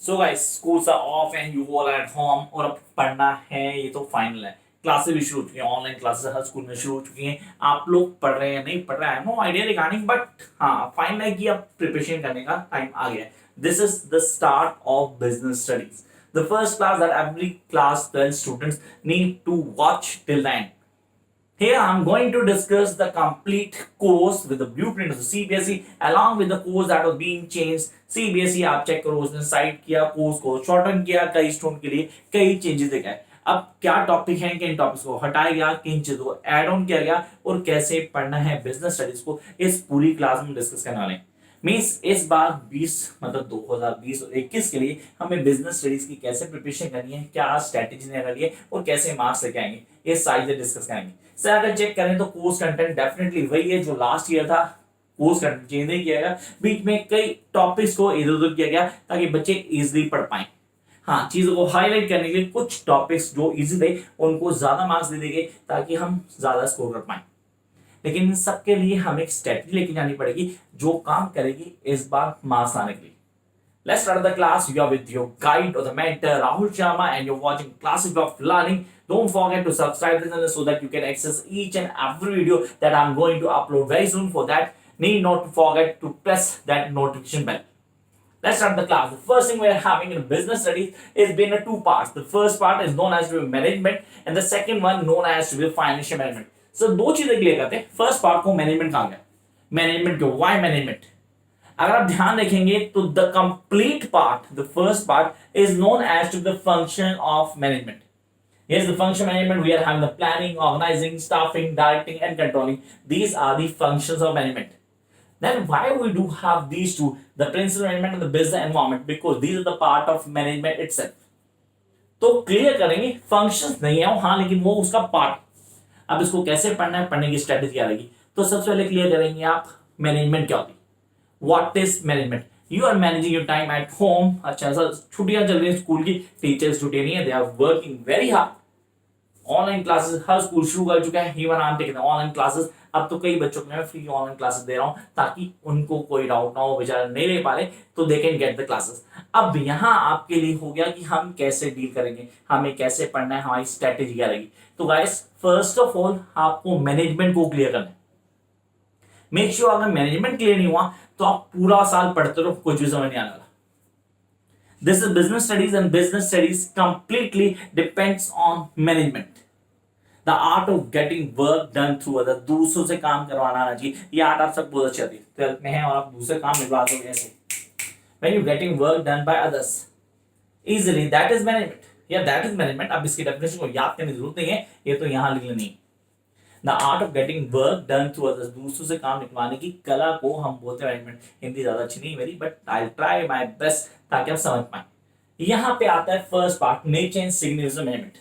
So guys schools are off and you all at home और अब पढ़ना है, ये तो फाइनल है। क्लासेस भी शुरू हो चुकी हैं, ऑनलाइन क्लासेस हर स्कूल में शुरू हो चुकी हैं। आप लोग पढ़ रहे हैं नहीं पढ़ रहे हैं नो आइडिया रिगार्डिंग, बट हाँ फाइनल है कि अब प्रिपरेशन करने का टाइम आ गया है। This is the start of business studies, the first class that every class 12 students need to watch till the end. Here I'm going to discuss the complete course with the blueprint of the CBSE along with the course that was being changed. CBSE आप check करो, उसने side किया course को, shorten किया कई student के लिए, कई चेंजेस दिखाए। अब क्या टॉपिक है, किन टॉपिक्स को हटाया गया, किन चीजों को ऐड ऑन किया गया और कैसे पढ़ना है बिजनेस स्टडीज को, इस पूरी क्लास में डिस्कस करने वाले हैं। मीन्स इस बार 20 मतलब 2020 और 21 के लिए हमें बिजनेस स्टडीज की कैसे प्रिपरेशन करनी है, क्या स्ट्रेटेजी करनी है और कैसे मार्क्स लेके आएंगे, ये सारी डिस्कस करेंगे। सर अगर चेक करें तो कोर्स कंटेंट डेफिनेटली वही है जो लास्ट ईयर था। कोर्स कंटेंट चेंज नहीं किया गया, बीच में कई टॉपिक्स को इधर उधर किया गया ताकि बच्चे इजीली पढ़ पाए। हाँ, चीजों को हाईलाइट करने के लिए कुछ टॉपिक्स जो इजी थे उनको ज्यादा मार्क्स दे दिए ताकि हम ज्यादा स्कोर कर पाए। लेकिन इन सबके लिए हमें एक स्ट्रेटजी लेके जानी पड़ेगी जो काम करेगी इस बार मार्क्स आने के लिए। Let's start the class. You are with your guide or the mentor Rahul Sharma and you're watching Classes of Learning. Don't forget to subscribe to the channel so that you can access each and every video that I'm going to upload very soon. For that, need not to forget to press that notification bell. Let's start the class. The first thing we're having in business studies is been a two parts. The first part is known as to be management and the second one known as to be financial management. So दो चीजें clear करते हैं। First part को management कहा गया। Management क्यों, why management? अगर आप ध्यान रखेंगे तो the complete part, the first part is known as to the function of management. Yes, the function management, we are having the planning, organizing, staffing, directing, and controlling. These are the functions of management. Then why we do have these two, the principal management and the business environment? Because these are the part of management itself. तो clear करेंगे, functions नहीं है वो, हाँ लेकिन वो उसका part. अब इसको कैसे पढ़ना है, पढ़ने की स्ट्रेटेजी क्या रहेगी, तो सबसे पहले क्लियर करेंगे आप मैनेजमेंट क्या होती है। What is management? You are managing your time at home. अच्छा सर छुट्टियां चल रही हैं स्कूल की, टीचर्स छुट्टियां नहीं है, they are working very hard. Online classes her school शुरू कर चुका है, even I am taking online classes. अब तो कई बच्चों को मैं फ्री ऑनलाइन क्लासेस दे रहा हूं ताकि उनको कोई डाउट ना हो, बेचारा नहीं ले पा रहे तो they can get the classes. अब यहाँ आपके लिए हो गया कि हम कैसे डील करेंगे, हमें कैसे पढ़ना है, हमारी स्ट्रेटेजी क्या रहेगी। तो गाइस फर्स्ट ऑफ ऑल आपको मैनेजमेंट को क्लियर करना है। मेक श्योर अगर मैनेजमेंट क्लियर नहीं हुआ तो आप पूरा साल पढ़ते रहो, कुछ भी समझ नहीं आने वाला। This is business studies and business studies completely depends on management, the art of getting work done through other. दूसरों से काम करवाना आना चाहिए, ये आर्ट आप सब बहुत अच्छी आती है, 12th में है और आप दूसरे काम निकलवा दो ऐसे। When you getting work done by others easily, that is management, या दैट इज मैनेजमेंट। अब इसकी डेफिनेशन को याद करने की जरूरत नहीं है, ये तो यहां लिख लेनी है। The art of getting work done through others, दूसरों से काम निकलवाने की कला को हम बोलते हैं मैनेजमेंट। हिंदी ज्यादा अच्छी नहीं मेरी, but I try my best ताकि आप समझ पाए। यहां पे आता है first part, nature and significance of management.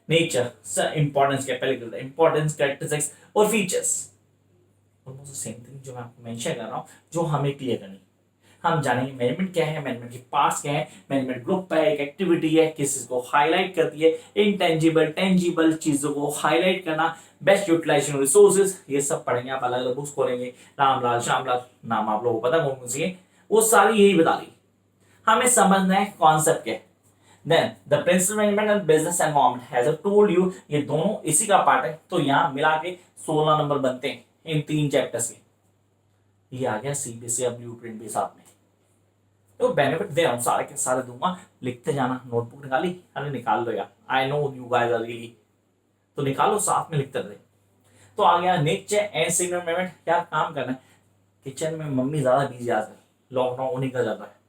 Nature sir importance क्या, पहले करते हैं इंपॉर्टेंस, कैरेक्टरिस्टिक्स और फीचर्स। ऑलमोस्ट सेम थिंग जो मैं आपको मेंशन कर रहा हूं, जो हमें क्लियर करनी। हम जानेंगे मैनेजमेंट क्या है, मैनेजमेंट के पार्ट्स क्या है, मैनेजमेंट ग्रुप है, एक एक्टिविटी है, किस चीज को हाईलाइट करती है, इंटेंजिबल टेंजिबल चीजों को हाईलाइट करना, बेस्ट यूटिलाइजेशन रिसोर्सेज, ये सब पढ़ेंगे आप। अलग अलग बुक्स खोलेंगे, रामलाल श्यामलाल नाम आप लोगों को पता कौन सी है, वो सारी यही बता दी। हमें समझना है कॉन्सेप्ट क्या है। Then the principle management and business environment, has I told you, ये दोनों इसी का पार्ट है। तो यहाँ मिला के 16 नंबर बनते हैं इन 3 चैप्टर्स के। ये आ गया सीबीएसई ब्लूप्रिंट भी साथ में। तो बेनिफिट दे रहा हूँ, सारे के सारे दूंगा, लिखते जाना। नोटबुक निकाली, अरे निकाल लो यार, I know you guys are really, तो निकालो साथ में लिखते रहे। तो आ गया नेचर एंड सिग्नल मैनेजमेंट, क्या काम करना है। किचन में मम्मी ज्यादा बिजी आज है, लॉकडाउन होने का चल रहा है,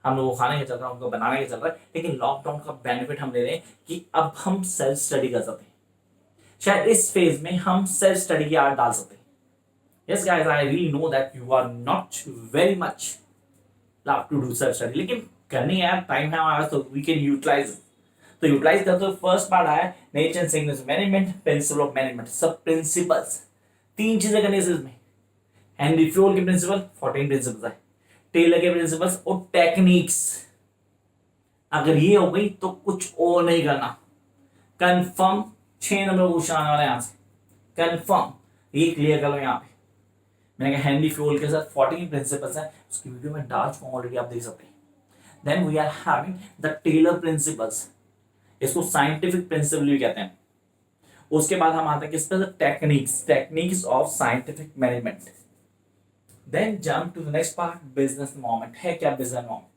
हम लोग खाने का चल रहा है, उनको बनाने का चल रहा है, लेकिन लॉकडाउन का बेनिफिट हम ले रहे हैं कि अब हम सेल्फ स्टडी कर सकते हैं। शायद इस फेज में हम सेल्फ स्टडी की आदत डाल सकते हैं। Yes guys, I really know that you are not very much love to do self study, लेकिन करनी है, टाइम है हमारा, तो वी कैन यूटिलाइज। तो यूटिलाइज करते हुए फर्स्ट पार्ट आया nature and significance management, principle of management, सब प्रिंसिपल्स। 3 चीजें करनी है इसमें, हेनरी फ्योल के प्रिंसिपल, 14 प्रिंसिपल्स है, टेलर के प्रिंसिपल्स और टेक्निक्स। अगर ये हो गई तो कुछ और नहीं करना। कंफर्म 6 नंबर क्वेश्चन आने वाला है यहां से, कंफर्म, ये क्लियर कर लो। यहाँ पे मैंने कहा हेनरी फ्योल के साथ 14 प्रिंसिपल्स हैं, उसकी वीडियो में डाल चुका हूं ऑलरेडी, आप देख सकते हैं। Then we are having the Taylor principles, इसको साइंटिफिक प्रिंसिपल भी कहते हैं। उसके बाद हम आते हैं किस पे, techniques of scientific management. Then jump to the next part, business environment. है क्या business environment?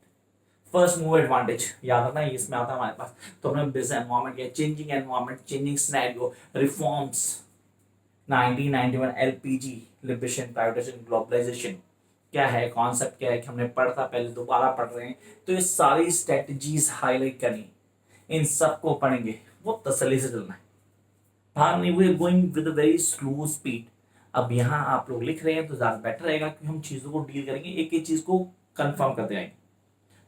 First move advantage याद रखना, इसमें आता है हमारे पास। तो हमने बिजनेस एनवायरनमेंट किया, changing environment, changing scenario, reforms, 1991 LPG, liberation, privatisation, globalisation. क्या है कॉन्सेप्ट, क्या है कि हमने पढ़ा था पहले, दोबारा पढ़ रहे हैं। तो ये सारी स्ट्रेटजीज हाईलाइट करनी, इन सबको पढ़ेंगे, वो तसल्ली से चलना है, भाग नहीं हुए, going with a very slow speed. अब यहाँ आप लोग लिख रहे हैं तो ज्यादा बेटर रहेगा कि हम चीजों को डील करेंगे, एक एक चीज को कंफर्म करते जाएंगे।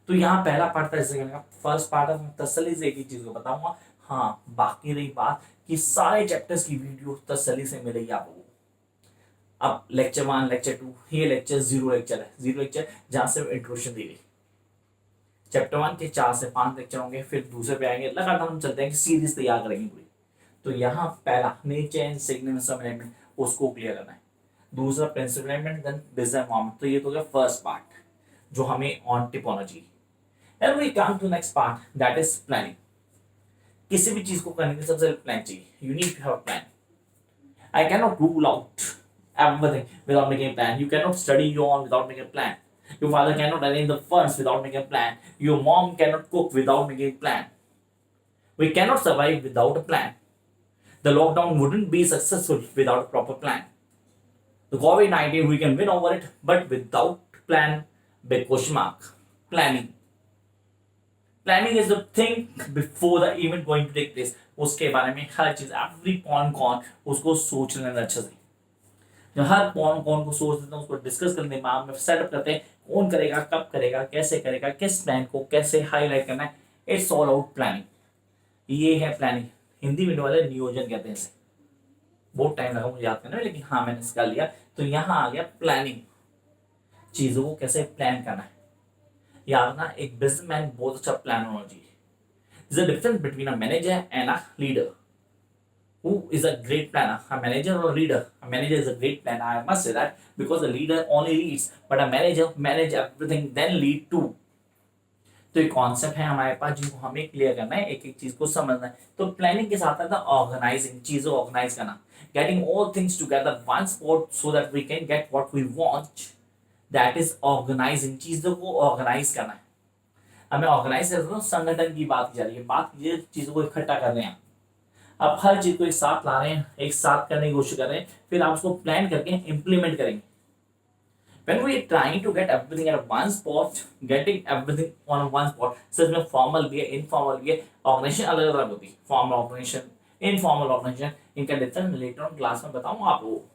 तो यहाँ पहला पार्ट था जैसे फर्स्ट पार्ट है, तसल्ली से एक ही चीज को बताऊंगा। हाँ, बाकी रही बात कि सारे चैप्टर्स की वीडियो तसल्ली से मिलेगी आप लोगों को। अब लेक्चर 1, लेक्चर 2, ये लेक्चर जीरो लेक्चर है, जीरो लेक्चर जहां से इंट्रोडक्शन दी गई। चैप्टर 1 के 4 से 5 लेक्चर होंगे, फिर दूसरे पे आएंगे, लगातार हम चलते हैं कि सीरीज तैयार करेंगे पूरी। तो यहाँ पहला nature and significance of management, उसको क्लियर करना है। दूसरा principle management, then business environment. तो ये तो गया फर्स्ट पार्ट जो हमें ऑन टिप होना चाहिए। And we come to next part, that is planning. किसी भी चीज को करने के लिए सबसे प्लान चाहिए, you need to have plan. I can not rule out everything without making a plan. You cannot study your own without making a plan. Your father cannot arrange the funds without making a plan. Your mom cannot cook without making a plan. We cannot survive without a plan. The lockdown wouldn't be successful without a proper plan. The COVID-19, we can win over it, but without plan, big question mark. Planning. Planning is the thing before the event going to take place. उसके बारे में हर चीज, every point कौन, उसको सोच लेना अच्छे से। जब हर पॉइंट कौन को सोच देते हैं, उसको डिस्कस करते हैं, दिमाग में सेटअप करते हैं, कौन करेगा, कब करेगा, कैसे करेगा, किस प्लान को कैसे हाईलाइट करना है। It's all out planning. ये है प्लानिंग, हिंदी मीडियम वाले नियोजन कहते हैं इसे। बहुत टाइम लगा मुझे याद करने में, लेकिन हाँ मैंने इसका लिया। तो यहाँ आ गया प्लानिंग, चीजों को कैसे प्लान करना है। याद रखना, एक बिजनेसमैन बहुत अच्छा प्लान होना चाहिए। There's a difference between a manager and a leader. Who is a great planner, a manager or a leader? A manager is a great planner, I must say that, because the leader only leads, but a manager manage everything then lead too. तो एक concept है हमारे पास जिनको हमें clear करना है, एक एक चीज को समझना है। तो प्लानिंग के साथ आता है ऑर्गेनाइजिंग, चीजों ऑर्गेनाइज करना, getting all things together one spot so that we can get what we want. That is organising, चीजों को ऑर्गेनाइज करना है। हमें ऑर्गेनाइज करते हैं, संगठन की बात की जा रही है, बात कीजिए चीजों को इकट्ठा कर रहे हैं। अब हर चीज को एक साथ ला रहे हैं, एक साथ करने की कोशिश कर रहे हैं, फिर आप उसको प्लान करके इंप्लीमेंट करेंगे। When we are trying to get everything at one spot, getting everything on one spot, सच में फॉर्मल भी है, इनफॉर्मल भी है, ऑर्गेनाइजेशन अलग अलग होती है, फॉर्मल ऑर्गेनाइजेशन, इनफॉर्मल ऑर्गेनाइजेशन, इनका डिफरेंस लेटर ऑन क्लास में बताऊंगा आप लोगों को।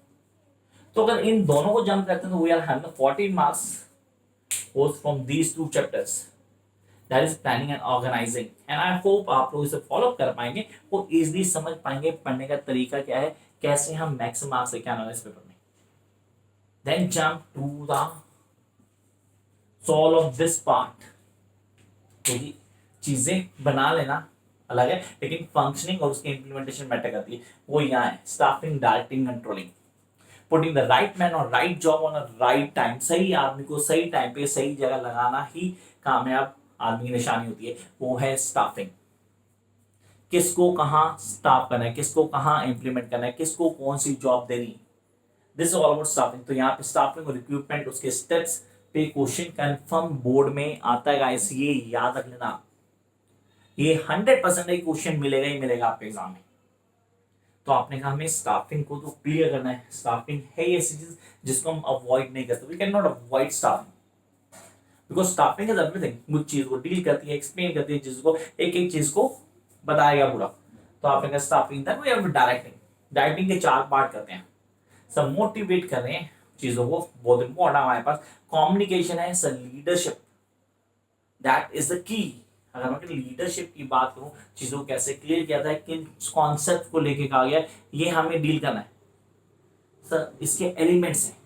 तो अगर इन दोनों को जंप करते हैं तो we are having 14 marks from these two chapters, that is planning and organising. एंड आई होप आप लोग इसे फॉलो कर पाएंगे, वो इजीली समझ पाएंगे पढ़ने का तरीका क्या है, कैसे हम मैक्सिमम मार्क्स लेके आना है इस पेपर में। Then jump to the solve of this part. तो ये चीजें बना लेना अलग है, लेकिन फंक्शनिंग और उसकी इंप्लीमेंटेशन मैटर करती है। वो यहाँ है, staffing, directing, controlling, putting the right man और right job on a right time. सही आदमी को सही टाइम पे सही जगह लगाना ही कामयाब आदमी की निशानी होती है, वो है स्टाफिंग। किसको कहाँ स्टाफ करना है, किसको कहाँ इंप्लीमेंट करना है, किसको कौन सी जॉब देनी, this is all about staffing. तो यहाँ पे स्टाफिंग और रिक्रूटमेंट, उसके स्टेप्स पे क्वेश्चन कंफर्म बोर्ड में आता है गाइस, ये याद रख लेना। ये 100% क्वेश्चन मिलेगा ही मिलेगा आपके एग्जाम में। तो आपने कहा हमें स्टाफिंग को तो क्लियर करना है। स्टाफिंग है ये चीज जिसको हम अवॉइड नहीं करते, we can not avoid staffing, because staffing is everything. कुछ चीज को डील करती है, एक्सप्लेन करती है, चीज को एक एक चीज को बताएगा पूरा। तो आपने कहा स्टाफिंग था, वी हैव डायरेक्टिंग। डायरेक्टिंग के 4 पार्ट करते हैं, सब मोटिवेट कर रहे हैं चीजों को, बहुत इंपॉर्टेंट हमारे पास। कम्युनिकेशन है, sir leadership, that is the key. अगर मैं लीडरशिप की बात करूं, चीजों को कैसे क्लियर किया था, किन कॉन्सेप्ट को लेके कहा गया, ये हमें डील करना है सर। इसके एलिमेंट्स हैं,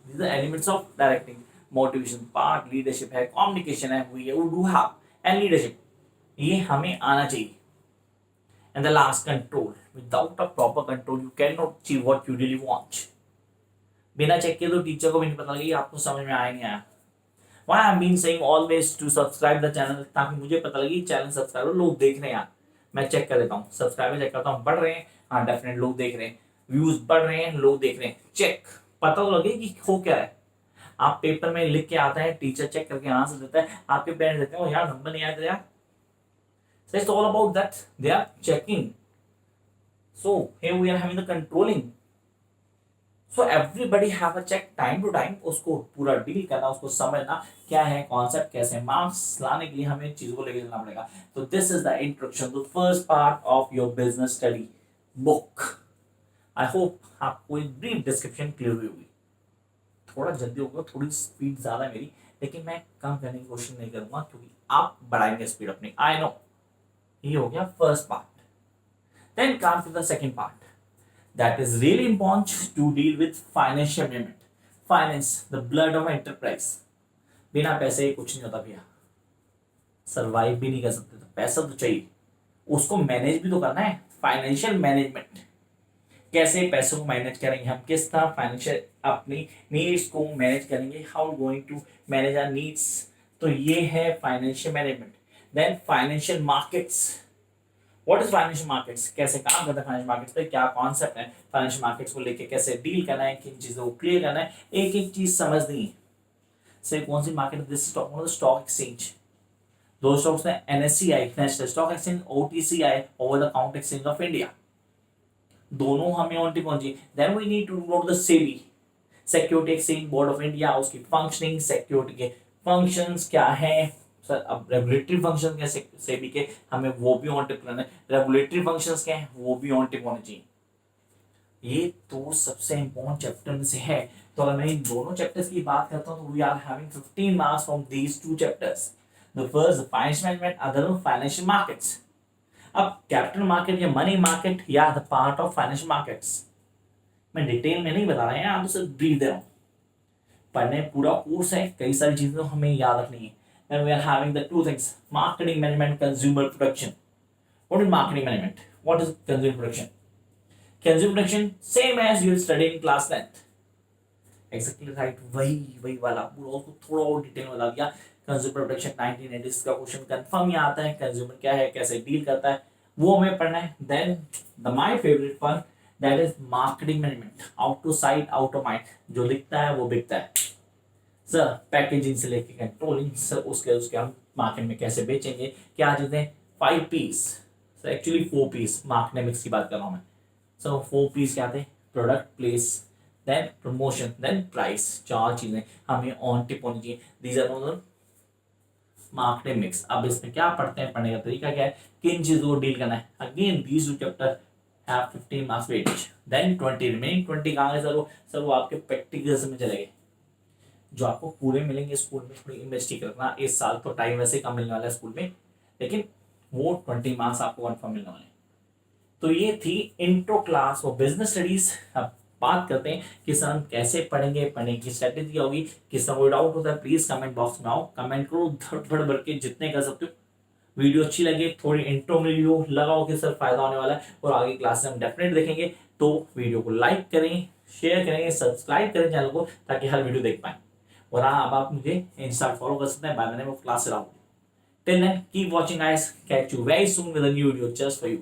these are elements of directing, motivation part, leadership है, कम्युनिकेशन है, we do have and leadership, ये हमें आना चाहिए। and the last, control, without a proper control you cannot achieve what you really want। बिना check किए तो टीचर को भी नहीं पता लगेगा आपको समझ में आया नहीं आया। Why I am been saying always to subscribe the channel, ताकि मुझे पता लगे चैनल सब्सक्राइबर लोग देख रहे हैं यार। मैं चेक कर लेता हूँ, सब्सक्राइबर चेक करता हूँ, बढ़ रहे हैं, हाँ डेफिनेट लोग देख रहे हैं, व्यूज बढ़ रहे हैं, लोग देख रहे हैं, चेक, पता तो लगे कि हो क्या है। आप पेपर में लिख के आता है, टीचर चेक करके आंसर देता है, आपके पेरेंट्स देते हैं यार नंबर नहीं आया था यार। So it's all about that. They are checking. So here we are having the controlling. So everybody have a check time to time. उसको पूरा डील करना, उसको समझना क्या है कॉन्सेप्ट, कैसे मार्क्स लाने के लिए हमें चीजों को लेकर चलना पड़ेगा। तो this is the introduction to first part of your business study book. I hope आपको एक ब्रीफ डिस्क्रिप्शन क्लियर हुई होगी। थोड़ा जल्दी होगा, थोड़ी स्पीड ज्यादा है मेरी, लेकिन मैं कम करने की कोशिश नहीं करूंगा क्योंकि आप बढ़ाएंगे स्पीड अपनी, आई नो। ये हो गया first part. Then come to the second part, that is really important to deal with financial management. Finance the blood of enterprise. बिना पैसे कुछ नहीं होता भैया, सरवाइव भी नहीं कर सकते, तो पैसा तो चाहिए, उसको मैनेज भी तो करना है। फाइनेंशियल मैनेजमेंट, कैसे पैसों को मैनेज करेंगे हम, किस तरह फाइनेंशियल अपनी नीड्स को मैनेज करेंगे, how going to manage our needs. तो ये है financial management. Then financial markets, what is financial markets, कैसे काम करता है फाइनेंशियल मार्केट्स पे, क्या कॉन्सेप्ट है फाइनेंशियल मार्केट्स को लेके, कैसे डील करना है, किन चीजों को क्लियर करना है, एक एक चीज समझनी है। से कौन सी market, this stock stock exchange, दो स्टॉक्स हैं, NSCI national stock exchange, OTCI over the counter exchange of India, दोनों हमें ऑन टिक होनी चाहिए। Then we need to know the SEBI, security exchange board of India, उसकी functioning, security के functions क्या है सर, अब रेगुलेटरी फंक्शन कैसे सेबी के, हमें वो भी ऑन टिक करना है, रेगुलेटरी फंक्शंस क्या है वो भी ऑन टिक होने चाहिए। ये तो सबसे इंपॉर्टेंट चैप्टर में से है। तो अगर मैं इन दोनों चैप्टर्स की बात करता हूं तो we are having 15 marks from these two chapters. The first financial management, other financial markets. अब कैपिटल मार्केट या मनी मार्केट या the part of financial markets, मैं डिटेल में नहीं बता रहा है, आप तो सिर्फ ब्रीफ दे रहा हूँ। पढ़ने पूरा कोर्स है, कई सारी चीजें तो हमें याद रखनी है। Then we are having the two things: marketing management, consumer production. What is marketing management? What is consumer production? Consumer production same as you studied in class 10th. Exactly right. वही वाला पूरा उसको थोड़ा और डिटेल में बता दिया। Consumer production 1980s का क्वेश्चन कंफर्म ही आता है, कंज्यूमर क्या है, कैसे डील करता है, वो हमें पढ़ना है। Then the my favourite one, that is marketing management, out to sight out of mind, जो लिखता है वो बिकता है सर। पैकेजिंग से लेके कंट्रोलिंग सर, उसके हम मार्केट में कैसे बेचेंगे, क्या चीजें, 5 Ps sir, actually 4 Ps marketing की बात कर रहा हूँ मैं। सो 4 पीस क्या थे, product, place, then promotion, then price, 4 चीजें हमें ऑन टिप होनी चाहिए। These are all marketing mix. अब इसमें क्या पढ़ते हैं, पढ़ने का तरीका क्या है, किन चीजों को डील करना है। Again these two chapter have 15 marks weightage, then 20 remaining 20 कहाँ गए सर वो आपके प्रैक्टिकल्स में चले गए, जो आपको पूरे मिलेंगे स्कूल में। थोड़ी इन्वेस्टिग रखना, इस साल तो टाइम वैसे कम मिलने वाला है स्कूल में, लेकिन वो 20 मार्क्स आपको कन्फर्म मिलने वाले हैं। तो ये थी इंट्रो क्लास और बिजनेस स्टडीज। अब बात करते हैं कि सर हम कैसे पढ़ेंगे, पढ़ने की स्ट्रेटेजी होगी। किस तरह कोई डाउट होता है प्लीज कमेंट बॉक्स में आओ, कमेंट करो, धड़ भर के जितने कर सकते हो। वीडियो अच्छी लगे, थोड़ी इंट्रो में वीडियो लगाओ कि सर फायदा होने वाला है, और आगे क्लास में हम डेफिनेट देखेंगे। तो वीडियो को लाइक करें, शेयर करें, सब्सक्राइब करें चैनल को, ताकि हर वीडियो देख पाएं। और हाँ, अब आप मुझे इंस्टा फॉलो कर सकते हैं by the name of class Rahul. Till then keep watching guys, catch you very soon with a new video just for you.